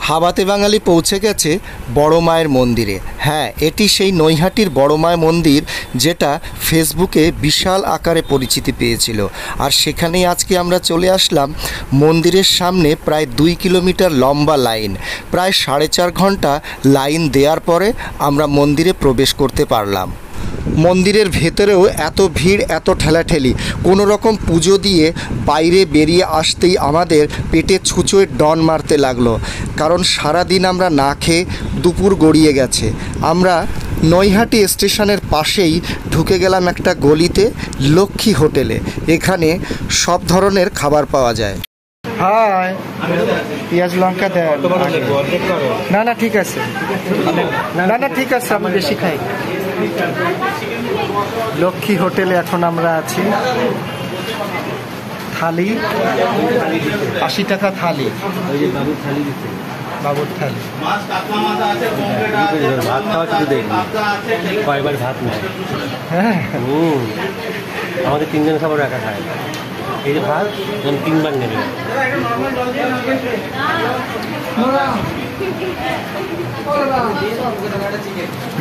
হাবাতে বাঙালি পৌঁছে গেছে বড় মায়ের মন্দিরে। হ্যাঁ, এটি সেই নৈহাটির বড় মায়ের মন্দির যেটা ফেসবুকে বিশাল আকারে পরিচিতি পেয়েছিল। আর সেখানেই আজকে আমরা চলে আসলাম। মন্দিরের সামনে প্রায় 2 কিলোমিটার লম্বা লাইন, প্রায় 4.5 ঘন্টা লাইন দেওয়ার পরে আমরা মন্দিরে প্রবেশ করতে পারলাম। মন্দিরের ভেতরেও এত ভিড়, এত ঠেলাঠেলি, কোনো রকম পুজো দিয়ে বাইরে বেরিয়ে আসতেই আমাদের পেটে ছুঁচোয় ডন মারতে লাগলো, কারণ সারাদিন আমরা না খেয়ে দুপুর গড়িয়ে গেছে। আমরা নৈহাটি স্টেশনের পাশেই ঢুকে গেলাম একটা গলিতে, লক্ষ্মী হোটেলে। এখানে সব ধরনের খাবার পাওয়া যায়। হাই, পেঁয়াজ লঙ্কা দেন। না না ঠিক আছে, না না ঠিক আছে, আমি বেশি খাই। লক্ষ্মী হোটেলে এখন আমরা আছি। থালি 80 টাকা থালি। বাবুর থালি। ভাত খাওয়া শুধু দেখি, কয়বার ভাত নেয়। হ্যাঁ, আমাদের 3 জন খাবার একা খায়। এই যে ভাত 3 বার নেবে।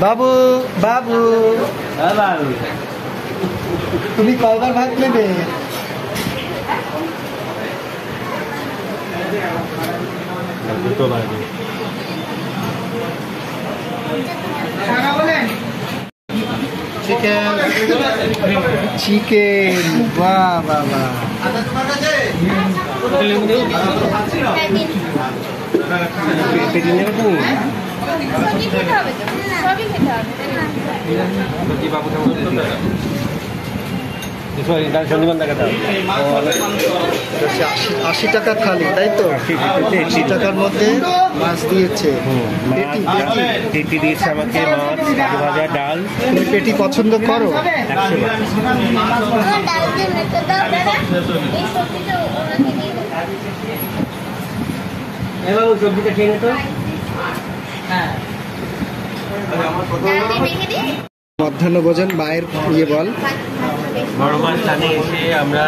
বাবু বাবু তুমি কয়বার ভাত নেবে? চিকেন, বাহ বাহ বাহ। আশি টাকা থালি, তাই তো? 80 টাকার মধ্যে মাছ দিয়েছে, পেটি দিয়েছে আমাকে, মাছ, ভাজা, ডাল। তুমি পেটি পছন্দ করো? সবজিটা খেয়ে নিত। মধ্যাহ্ন ভোজন মায়ের বল। বড় মার স্থানে এসে আমরা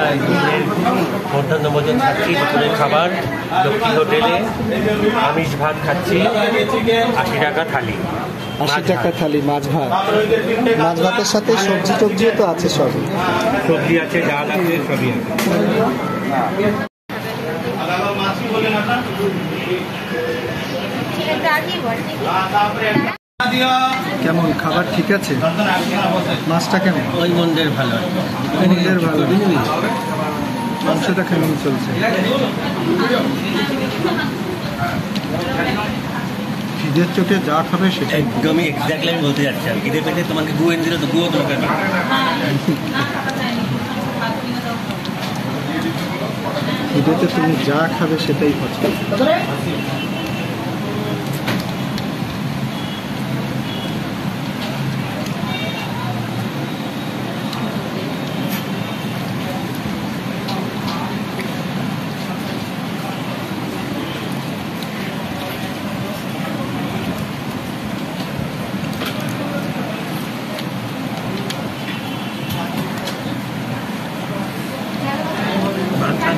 মধ্যাহ্ন ভোজন খাচ্ছি, দুপুরের খাবার লক্ষ্মী হোটেলে। আমিষ ভাত খাচ্ছি, 80 টাকা থালি। 80 টাকা থালি, মাছ ভাত। মাছ ভাতের সাথে সবজি টবজিও তো আছে, সবই সবজি আছে, ডাল আছে, সবই আছে। কেমন খাবার? ঠিক আছে। মাছটা কেমন? ওই মন্দির ভালো, মন্দির ভালো। মাংসটা কেমন চলছে? খিদের চোটে যা খাবে সেটা একদমই এক্স্যাক্টলি আমি বলতে যাচ্ছি। খিদে পেটে তোমাকে গু এনে দিল তো গুও দরকার না। খিদেতে তুমি যা খাবে সেটাই পছন্দ।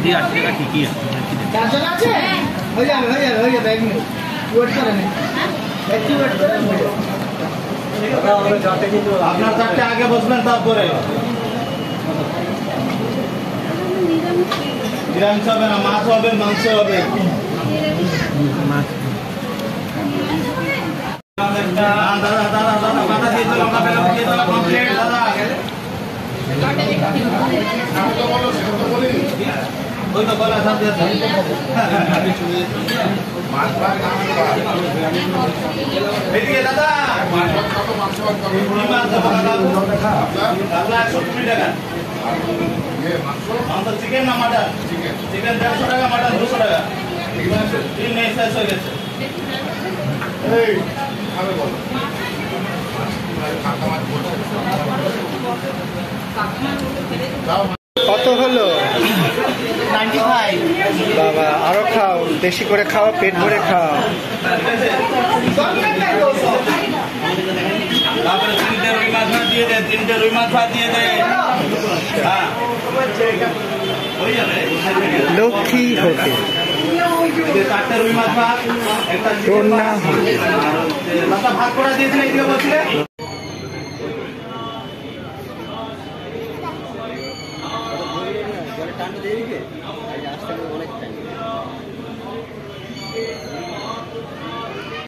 দিয়ে 80 টাকা ঠিকই আছে। আপনার চারটে আগে বসবেন, তারপরে নিরামিষ হবে না, মাছ হবে, মাংস হবে। দাদা দাদা দাদা মাথা দিয়ে দিলাম, কমপ্লিট দাদা। ওই তো বলা সাথে এদিকে দাদা, মাংস 120 টাকা। মাংস চিকেন না মাটন? চিকেন 150 টাকা, মাটন 200 টাকা। তিন নেই, শেষ হয়ে গেছে। কত হলো? 95। বাবা, আরো খাও, বেশি করে খাও, পেট ভরে খাও। তারপরে 3টে রুই মাছ ভাত দিয়ে দে, 3টে রুই মাছ ভাত দিয়ে দে। হ্যাঁ, লক্ষ্মী হোটেল। চারটে রুই মাছ ভাত, একটা চিকেন ভাত, আর লতা ভাত করা দিয়েছিলে এদিকে বলছিলে। জলে টানটা দিয়ে দিকে আসতে অনেক